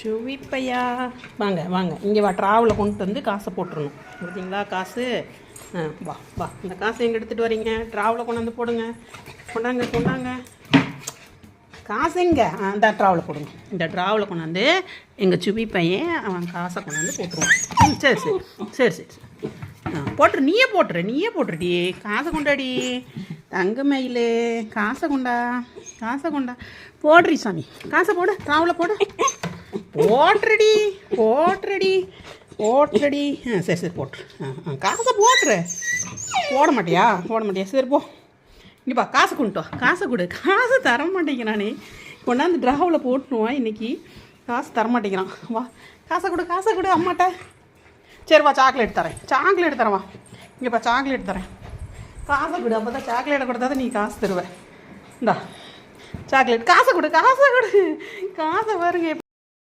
சுவிப்பையா வாங்க வாங்க இங்கே வா, ட்ராவலை கொண்டு வந்து காசை போட்டுருணும். பார்த்தீங்களா காசு? வா வா, இந்த காசை எங்கே எடுத்துகிட்டு வரீங்க? ட்ராவலை கொண்டு வந்து போடுங்க. கொண்டாங்க கொண்டாங்க. காசு எங்கே? இந்த ட்ராவலை போடுங்க. இந்த ட்ராவலை கொண்டாந்து எங்கள் சுவி பையன் அவன் காசை கொண்டாந்து போட்டுருவான். சரி சரி சரி சரி சரி போட்டுரு. நீயே போட்டுருடி. காசை கொண்டாடி தங்க மயிலே. காசை கொண்டா போடுறி சாமி. காசை போடு, ட்ராவலை போடு. போட்டுறடி. சரி சரி போட்டுரு. காசை போட்டுரு. போட மாட்டியா? சரி போ. இங்கேப்பா காசை கொண்டு வா. காசை கொடு. காசை தர மாட்டேங்கிறானே. கொண்டாந்து ட்ராவில் போட்டுருவான் இன்னைக்கு. காசு தரமாட்டேங்கிறான். வா காசை கொடு அம்மாட்ட. சரி வா, சாக்லேட் தரேன் வா. இங்கேப்பா சாக்லேட் தரேன். காசை கொடு. அப்போ தான் சாக்லேட்டை கொடுத்தா தான் நீ காசு தருவேன். இந்தா சாக்லேட். காசை கொடு. காசை பாருங்க.